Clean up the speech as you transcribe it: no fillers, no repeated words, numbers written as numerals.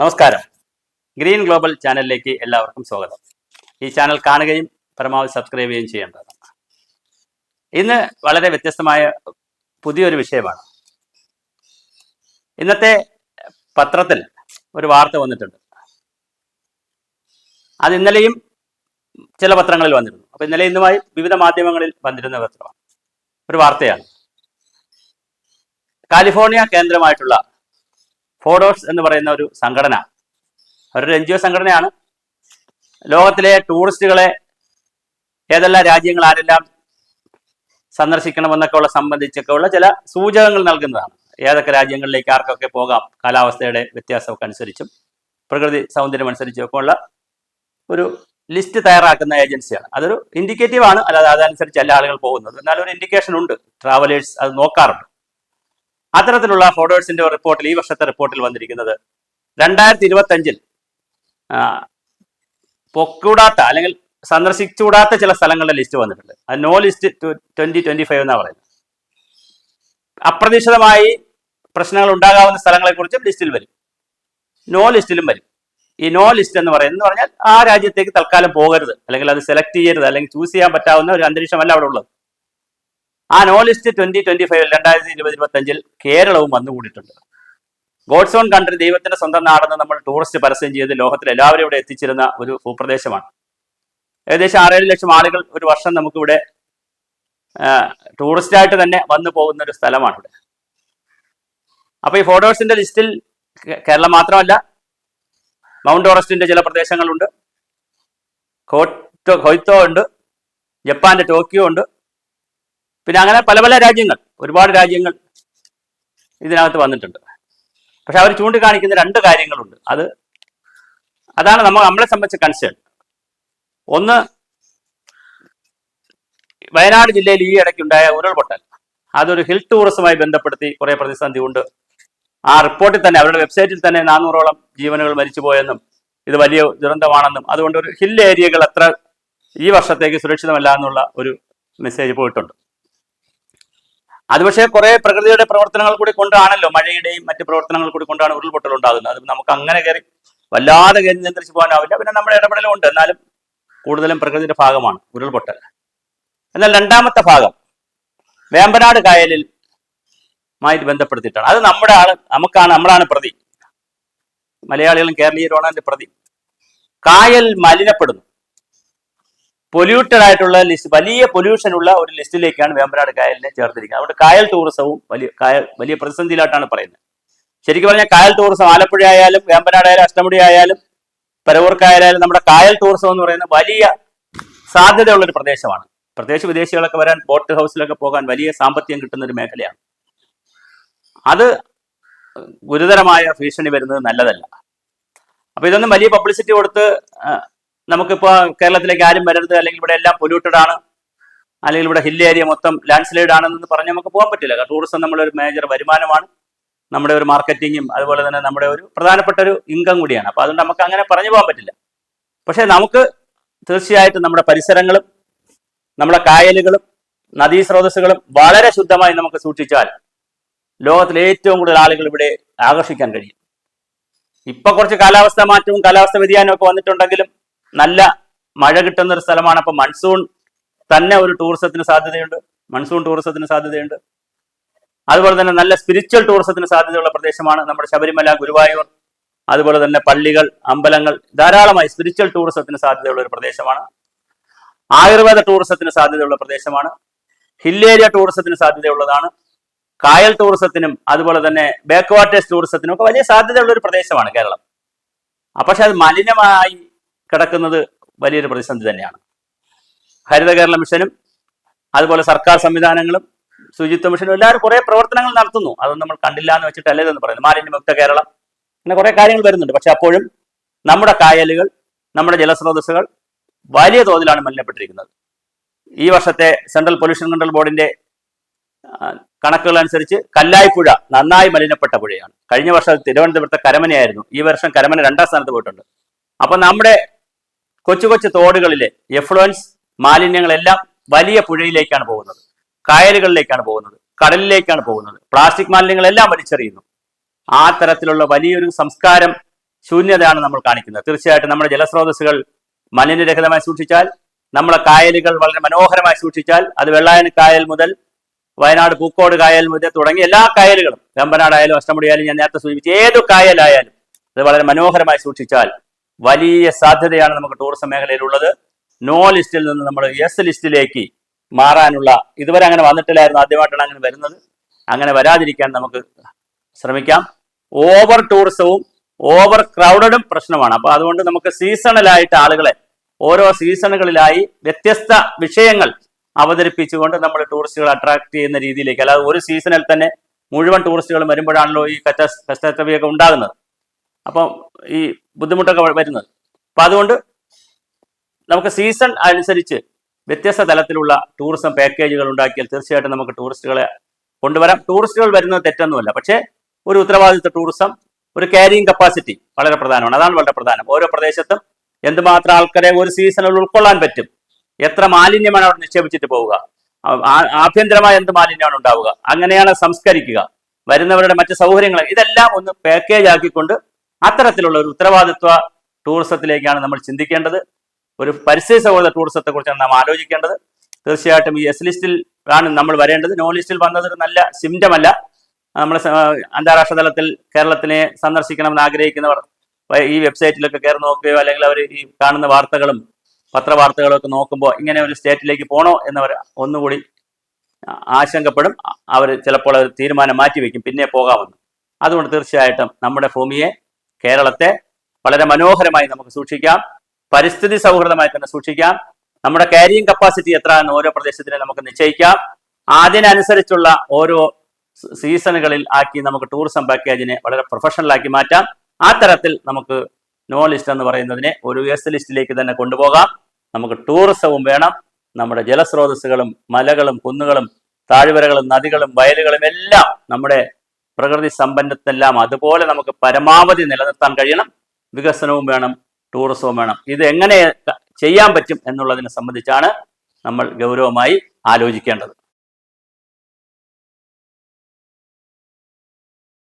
നമസ്കാരം. Green global ചാനലിലേക്ക് എല്ലാവർക്കും സ്വാഗതം. ഈ ചാനൽ കാണുകയും പരമാവധി സബ്സ്ക്രൈബ് ചെയ്യുകയും ചെയ്യേണ്ടതാണ്. ഇന്ന് വളരെ വ്യത്യസ്തമായ പുതിയൊരു വിഷയമാണ്. ഇന്നത്തെ പത്രത്തിൽ ഒരു വാർത്ത വന്നിട്ടുണ്ട്. അത് ഇന്നലെയും ചില പത്രങ്ങളിൽ വന്നിരുന്നു. അപ്പോൾ ഇന്നലെ ഇന്നുമായി വിവിധ മാധ്യമങ്ങളിൽ വന്നിരുന്ന പത്രമാണ്. ഒരു വാർത്തയാണ്. കാലിഫോർണിയ കേന്ദ്രമായിട്ടുള്ള ഫോഡോസ് എന്ന് പറയുന്ന ഒരു സംഘടന, അവരൊരു NGO സംഘടനയാണ്. ലോകത്തിലെ ടൂറിസ്റ്റുകളെ ഏതെല്ലാം രാജ്യങ്ങൾ ആരെല്ലാം സന്ദർശിക്കണമെന്നൊക്കെ ഉള്ള സംബന്ധിച്ചൊക്കെ ഉള്ള ചില സൂചകങ്ങൾ നൽകുന്നതാണ്. ഏതൊക്കെ രാജ്യങ്ങളിലേക്ക് ആർക്കൊക്കെ പോകാം, കാലാവസ്ഥയുടെ വ്യത്യാസമൊക്കെ അനുസരിച്ചും പ്രകൃതി സൗന്ദര്യം അനുസരിച്ചും ഒക്കെ ഉള്ള ഒരു ലിസ്റ്റ് തയ്യാറാക്കുന്ന ഏജൻസിയാണ്. അതൊരു ഇൻഡിക്കേറ്റീവ് ആണ്, അല്ലാതെ അതനുസരിച്ച് എല്ലാ ആളുകൾ പോകുന്നത്. എന്നാലും ഒരു ഇൻഡിക്കേഷൻ ഉണ്ട്, ട്രാവലേഴ്സ് അത് നോക്കാറുണ്ട്. അത്തരത്തിലുള്ള ഫോഡോസിന്റെ റിപ്പോർട്ടിൽ, ഈ വർഷത്തെ റിപ്പോർട്ടിൽ വന്നിരിക്കുന്നത് 2025 പൊക്കൂടാത്ത അല്ലെങ്കിൽ സന്ദർശിച്ചുകൂടാത്ത ചില സ്ഥലങ്ങളുടെ ലിസ്റ്റ് വന്നിട്ടുണ്ട്. അത് നോ ലിസ്റ്റ് 2025 എന്നാണ് പറയുന്നത്. അപ്രതീക്ഷിതമായി പ്രശ്നങ്ങൾ ഉണ്ടാകാവുന്ന സ്ഥലങ്ങളെക്കുറിച്ചും ലിസ്റ്റിൽ വരും, നോ ലിസ്റ്റിലും വരും. ഈ നോ ലിസ്റ്റ് എന്ന് പറഞ്ഞാൽ ആ രാജ്യത്തേക്ക് തൽക്കാലം പോകരുത്, അല്ലെങ്കിൽ അത് സെലക്ട് ചെയ്യരുത്, അല്ലെങ്കിൽ ചൂസ് ചെയ്യാൻ പറ്റാവുന്ന ഒരു അന്തരീക്ഷമല്ല അവിടെ ഉള്ളത്. ആ നോ ലിസ്റ്റ് 2025 2025 കേരളവും വന്നുകൂടിയിട്ടുണ്ട്. ഗോഡ്സ് ഓൺ കൺട്രി, ദൈവത്തിന്റെ സ്വന്തം നാടെന്ന് നമ്മൾ ടൂറിസ്റ്റ് പരസ്യം ചെയ്ത് ലോകത്തിൽ എല്ലാവരും ഇവിടെ എത്തിച്ചിരുന്ന ഒരു ഭൂപ്രദേശമാണ്. ഏകദേശം 6-7 ലക്ഷം ആളുകൾ ഒരു വർഷം നമുക്കിവിടെ ടൂറിസ്റ്റായിട്ട് തന്നെ വന്നു പോകുന്ന ഒരു സ്ഥലമാണ് ഇവിടെ. അപ്പൊ ഈ ഫോഡോസിന്റെ ലിസ്റ്റിൽ കേരളം മാത്രമല്ല, മൗണ്ട് എവറസ്റ്റിന്റെ ചില പ്രദേശങ്ങളുണ്ട്, ഹൊയ്ത്തോ ഉണ്ട്, ജപ്പാന്റെ ടോക്കിയോ ഉണ്ട്, പിന്നെ അങ്ങനെ പല പല രാജ്യങ്ങൾ, ഒരുപാട് രാജ്യങ്ങൾ ഇതിനകത്ത് വന്നിട്ടുണ്ട്. പക്ഷെ അവർ ചൂണ്ടിക്കാണിക്കുന്ന 2 കാര്യങ്ങളുണ്ട്. അതാണ് നമ്മളെ സംബന്ധിച്ച് കൺസേൺ. ഒന്ന്, വയനാട് ജില്ലയിൽ ഈ ഇടയ്ക്കുണ്ടായ ഉരുൾപൊട്ടൽ, അതൊരു ഹിൽ ടൂറിസവുമായി ബന്ധപ്പെടുത്തി കുറെ പ്രതിസന്ധി ഉണ്ട്. ആ റിപ്പോർട്ടിൽ തന്നെ, അവരുടെ വെബ്സൈറ്റിൽ തന്നെ 400ഓളം ജീവനുകൾ മരിച്ചുപോയെന്നും ഇത് വലിയ ദുരന്തമാണെന്നും അതുകൊണ്ട് ഒരു ഹിൽ ഏരിയകൾ അത്ര ഈ വർഷത്തേക്ക് സുരക്ഷിതമല്ല എന്നുള്ള ഒരു മെസ്സേജ് പോയിട്ടുണ്ട്. അത് പക്ഷേ കുറെ പ്രകൃതിയുടെ പ്രവർത്തനങ്ങൾ കൂടി കൊണ്ടാണല്ലോ, മഴയുടെയും മറ്റ് പ്രവർത്തനങ്ങൾ കൂടി കൊണ്ടാണ് ഉരുൾപൊട്ടൽ ഉണ്ടാകുന്നത്. അത് നമുക്ക് അങ്ങനെ വല്ലാതെ നിയന്ത്രിച്ചു പോകാനാവില്ല. പിന്നെ നമ്മുടെ ഇടപെടലും ഉണ്ട്, എന്നാലും കൂടുതലും പ്രകൃതിയുടെ ഭാഗമാണ് ഉരുൾപൊട്ടൽ. എന്നാൽ രണ്ടാമത്തെ ഭാഗം വേമ്പനാട് കായലിൽ മായിട്ട് ബന്ധപ്പെടുത്തിയിട്ടാണ്. അത് നമ്മളാണ് പ്രതി, മലയാളികളും കേരളീയരുമാണ് അതിന്റെ പ്രതി. കായൽ മലിനപ്പെടുന്നു, പൊല്യൂട്ടഡ് ആയിട്ടുള്ള ലിസ്റ്റ്, വലിയ പൊല്യൂഷൻ ഉള്ള ഒരു ലിസ്റ്റിലേക്കാണ് വേമ്പനാട് കായലിനെ ചേർത്തിരിക്കുന്നത്. അതുകൊണ്ട് കായൽ ടൂറിസവും വലിയ പ്രതിസന്ധിയിലായിട്ടാണ് പറയുന്നത്. ശരിക്കും പറഞ്ഞാൽ കായൽ ടൂറിസം ആലപ്പുഴ ആയാലും വേമ്പനാട് ആയാലും അഷ്ടമുടി ആയാലും പരവൂർക്കായാലും നമ്മുടെ കായൽ ടൂറിസം എന്ന് പറയുന്നത് വലിയ സാധ്യതയുള്ളൊരു പ്രദേശമാണ്. പ്രത്യേകിച്ച് വിദേശികളൊക്കെ വരാൻ, ബോട്ട് ഹൗസിലൊക്കെ പോകാൻ വലിയ സാമ്പത്തികം കിട്ടുന്ന ഒരു മേഖലയാണ്. അത് ഗുരുതരമായ ഭീഷണി വരുന്നത് നല്ലതല്ല. അപ്പൊ ഇതൊന്നും വലിയ പബ്ലിസിറ്റി കൊടുത്ത് നമുക്കിപ്പോ കേരളത്തിലേക്ക് ആരും വരരുത്, അല്ലെങ്കിൽ ഇവിടെ എല്ലാം പൊല്യൂട്ടഡ് ആണ്, അല്ലെങ്കിൽ ഇവിടെ ഹിൽ ഏരിയ മൊത്തം ലാൻഡ് സ്ലൈഡ് ആണെന്ന് പറഞ്ഞ് നമുക്ക് പോകാൻ പറ്റില്ല. ടൂറിസം നമ്മുടെ ഒരു മേജർ വരുമാനമാണ്, നമ്മുടെ ഒരു മാർക്കറ്റിങ്ങും അതുപോലെ തന്നെ നമ്മുടെ ഒരു പ്രധാനപ്പെട്ട ഒരു ഇൻകം കൂടിയാണ്. അപ്പൊ അതുകൊണ്ട് നമുക്ക് അങ്ങനെ പറഞ്ഞു പോകാൻ പറ്റില്ല. പക്ഷെ നമുക്ക് തീർച്ചയായിട്ടും നമ്മുടെ പരിസരങ്ങളും നമ്മുടെ കായലുകളും നദീസ്രോതസ്സുകളും വളരെ ശുദ്ധമായി നമുക്ക് സൂക്ഷിച്ചാൽ ലോകത്തിലെ ഏറ്റവും കൂടുതൽ ആളുകൾ ഇവിടെ ആകർഷിക്കാൻ കഴിയും. ഇപ്പൊ കുറച്ച് കാലാവസ്ഥ മാറ്റവും കാലാവസ്ഥ വ്യതിയാനവും ഒക്കെ വന്നിട്ടുണ്ടെങ്കിലും നല്ല മഴ കിട്ടുന്ന ഒരു സ്ഥലമാണ്. അപ്പൊ മൺസൂൺ തന്നെ ഒരു ടൂറിസത്തിന് സാധ്യതയുണ്ട്, മൺസൂൺ ടൂറിസത്തിന് സാധ്യതയുണ്ട്. അതുപോലെ തന്നെ നല്ല സ്പിരിച്വൽ ടൂറിസത്തിന് സാധ്യതയുള്ള പ്രദേശമാണ് നമ്മുടെ ശബരിമല, ഗുരുവായൂർ, അതുപോലെ തന്നെ പള്ളികൾ, അമ്പലങ്ങൾ, ധാരാളമായി സ്പിരിച്വൽ ടൂറിസത്തിന് സാധ്യതയുള്ള ഒരു പ്രദേശമാണ്. ആയുർവേദ ടൂറിസത്തിന് സാധ്യതയുള്ള പ്രദേശമാണ്. ഹിൽ ഏരിയ ടൂറിസത്തിന് സാധ്യതയുള്ളതാണ്. കായൽ ടൂറിസത്തിനും അതുപോലെ തന്നെ ബാക്ക് വാട്ടേഴ്സ് ടൂറിസത്തിനും ഒക്കെ വലിയ സാധ്യതയുള്ള ഒരു പ്രദേശമാണ് കേരളം. പക്ഷെ അത് മലിനമായി കിടക്കുന്നത് വലിയൊരു പ്രതിസന്ധി തന്നെയാണ്. ഹരിത കേരള മിഷനും അതുപോലെ സർക്കാർ സംവിധാനങ്ങളും ശുചിത്വ മിഷനും എല്ലാവരും കുറെ പ്രവർത്തനങ്ങൾ നടത്തുന്നു. അതൊന്നും നമ്മൾ കണ്ടില്ല എന്ന് വെച്ചിട്ടല്ലേ ഇതെന്ന് പറയുന്നത്. മാലിന്യമുക്ത കേരളം, അങ്ങനെ കുറെ കാര്യങ്ങൾ വരുന്നുണ്ട്. പക്ഷെ അപ്പോഴും നമ്മുടെ കായലുകൾ, നമ്മുടെ ജലസ്രോതസ്സുകൾ വലിയ തോതിലാണ് മലിനപ്പെട്ടിരിക്കുന്നത്. ഈ വർഷത്തെ സെൻട്രൽ പൊല്യൂഷൻ കൺട്രോൾ ബോർഡിന്റെ കണക്കുകൾ അനുസരിച്ച് കല്ലായിപ്പുഴ നന്നായി മലിനപ്പെട്ട പുഴയാണ്. കഴിഞ്ഞ വർഷം തിരുവനന്തപുരത്തെ കരമനയായിരുന്നു, ഈ വർഷം കരമന 2ാം സ്ഥാനത്ത് പോയിട്ടുണ്ട്. അപ്പൊ നമ്മുടെ കൊച്ചു കൊച്ചു തോടുകളിലെ എഫ്ലുവൻസ് മാലിന്യങ്ങളെല്ലാം വലിയ പുഴയിലേക്കാണ് പോകുന്നത്, കായലുകളിലേക്കാണ് പോകുന്നത്, കടലിലേക്കാണ് പോകുന്നത്. പ്ലാസ്റ്റിക് മാലിന്യങ്ങളെല്ലാം വലിച്ചെറിയുന്നു. ആ തരത്തിലുള്ള വലിയൊരു സംസ്കാരം ശൂന്യതയാണ് നമ്മൾ കാണിക്കുന്നത്. തീർച്ചയായിട്ടും നമ്മുടെ ജലസ്രോതസ്സുകൾ മലിനരഹിതമായി സൂക്ഷിച്ചാൽ, നമ്മളെ കായലുകൾ വളരെ മനോഹരമായി സൂക്ഷിച്ചാൽ, അത് വെള്ളായണി കായൽ മുതൽ വയനാട് പൂക്കോട് കായൽ മുതൽ തുടങ്ങി എല്ലാ കായലുകളും, വെമ്പനാടായാലും അഷ്ടമുടിയായാലും, ഞാൻ നേരത്തെ സൂചിപ്പിച്ച ഏതു കായലായാലും അത് വളരെ മനോഹരമായി സൂക്ഷിച്ചാൽ വലിയ സാധ്യതയാണ് നമുക്ക് ടൂറിസം മേഖലയിലുള്ളത്. നോ ലിസ്റ്റിൽ നിന്ന് നമ്മൾ യെസ് ലിസ്റ്റിലേക്ക് മാറാനുള്ള, ഇതുവരെ അങ്ങനെ വന്നിട്ടില്ലായിരുന്നു, ആദ്യമായിട്ടാണ് അങ്ങനെ വരുന്നത്. അങ്ങനെ വരാതിരിക്കാൻ നമുക്ക് ശ്രമിക്കാം. ഓവർ ടൂറിസവും ഓവർ ക്രൗഡഡും പ്രശ്നമാണ്. അപ്പൊ അതുകൊണ്ട് നമുക്ക് സീസണലായിട്ട് ആളുകളെ ഓരോ സീസണുകളിലായി വ്യത്യസ്ത വിഷയങ്ങൾ അവതരിപ്പിച്ചുകൊണ്ട് നമ്മൾ ടൂറിസ്റ്റുകളെ അട്രാക്ട് ചെയ്യുന്ന രീതിയിലേക്ക്, അല്ലാതെ ഒരു സീസണിൽ തന്നെ മുഴുവൻ ടൂറിസ്റ്റുകളും വരുമ്പോഴാണല്ലോ ഈ കച്ചത്തവിയൊക്കെ ഉണ്ടാകുന്നത്, അപ്പം ഈ ബുദ്ധിമുട്ടൊക്കെ വരുന്നത്. അപ്പൊ അതുകൊണ്ട് നമുക്ക് സീസൺ അനുസരിച്ച് വ്യത്യസ്ത തലത്തിലുള്ള ടൂറിസം പാക്കേജുകൾ ഉണ്ടാക്കിയാൽ തീർച്ചയായിട്ടും നമുക്ക് ടൂറിസ്റ്റുകളെ കൊണ്ടുവരാം. ടൂറിസ്റ്റുകൾ വരുന്നത് തെറ്റൊന്നുമല്ല, പക്ഷേ ഒരു ഉത്തരവാദിത്വ ടൂറിസം, ഒരു ക്യാരിയിങ് കപ്പാസിറ്റി വളരെ പ്രധാനമാണ്. അതാണ് വളരെ പ്രധാനം. ഓരോ പ്രദേശത്തും എന്തുമാത്രം ആൾക്കാരെ ഒരു സീസണിൽ ഉൾക്കൊള്ളാൻ പറ്റും, എത്ര മാലിന്യമാണ് അവിടെ നിക്ഷേപിച്ചിട്ട് പോവുക, ആഭ്യന്തരമായ എന്ത് മാലിന്യമാണ് ഉണ്ടാവുക, അങ്ങനെയാണ് സംസ്കരിക്കുക, വരുന്നവരുടെ മറ്റ് സൗകര്യങ്ങൾ, ഇതെല്ലാം ഒന്ന് പാക്കേജ് ആക്കിക്കൊണ്ട് അത്തരത്തിലുള്ള ഒരു ഉത്തരവാദിത്വ ടൂറിസത്തിലേക്കാണ് നമ്മൾ ചിന്തിക്കേണ്ടത്. ഒരു പരിസ്ഥിതി സൗഹൃദ ടൂറിസത്തെ കുറിച്ചാണ് നാം ആലോചിക്കേണ്ടത്. തീർച്ചയായിട്ടും ഈ എസ് ലിസ്റ്റിൽ ആണ് നമ്മൾ വരേണ്ടത്. നോ ലിസ്റ്റിൽ വന്നത് ഒരു നല്ല സിംറ്റമല്ല. നമ്മൾ അന്താരാഷ്ട്ര തലത്തിൽ കേരളത്തിനെ സന്ദർശിക്കണമെന്ന് ആഗ്രഹിക്കുന്നവർ ഈ വെബ്സൈറ്റിലൊക്കെ കയറി നോക്കുകയോ, അല്ലെങ്കിൽ അവർ ഈ കാണുന്ന വാർത്തകളും പത്രവാർത്തകളും ഒക്കെ നോക്കുമ്പോൾ ഇങ്ങനെ ഒരു സ്റ്റേറ്റിലേക്ക് പോകണോ എന്നവർ ഒന്നുകൂടി ആശങ്കപ്പെടും. അവർ ചിലപ്പോൾ ഒരു തീരുമാനം മാറ്റിവെക്കും, പിന്നെ പോകാമെന്ന്. അതുകൊണ്ട് തീർച്ചയായിട്ടും നമ്മുടെ ഭൂമിയെ, കേരളത്തെ വളരെ മനോഹരമായി നമുക്ക് സൂക്ഷിക്കാം, പരിസ്ഥിതി സൗഹൃദമായി തന്നെ സൂക്ഷിക്കാം. നമ്മുടെ ക്യാരിയിങ് കപ്പാസിറ്റി എത്ര എന്ന് ഓരോ പ്രദേശത്തിനെ നമുക്ക് നിശ്ചയിക്കാം. അതിനനുസരിച്ചുള്ള ഓരോ സീസണുകളിൽ ആക്കി നമുക്ക് ടൂറിസം പാക്കേജിനെ വളരെ പ്രൊഫഷണലാക്കി മാറ്റാം. ആ തരത്തിൽ നമുക്ക് നോ ലിസ്റ്റ് എന്ന് പറയുന്നതിനെ ഒരു എസ് ലിസ്റ്റിലേക്ക് തന്നെ കൊണ്ടുപോകാം. നമുക്ക് ടൂറിസവും വേണം. നമ്മുടെ ജലസ്രോതസ്സുകളും മലകളും കുന്നുകളും താഴ്വരകളും നദികളും വയലുകളും എല്ലാം നമ്മുടെ പ്രകൃതി സമ്പന്നത്തെല്ലാം അതുപോലെ നമുക്ക് പരമാവധി നിലനിർത്താൻ കഴിയണം. വികസനവും വേണം, ടൂറിസവും വേണം. ഇത് എങ്ങനെ ചെയ്യാൻ പറ്റും എന്നുള്ളതിനെ സംബന്ധിച്ചാണ് നമ്മൾ ഗൗരവമായി ആലോചിക്കേണ്ടത്.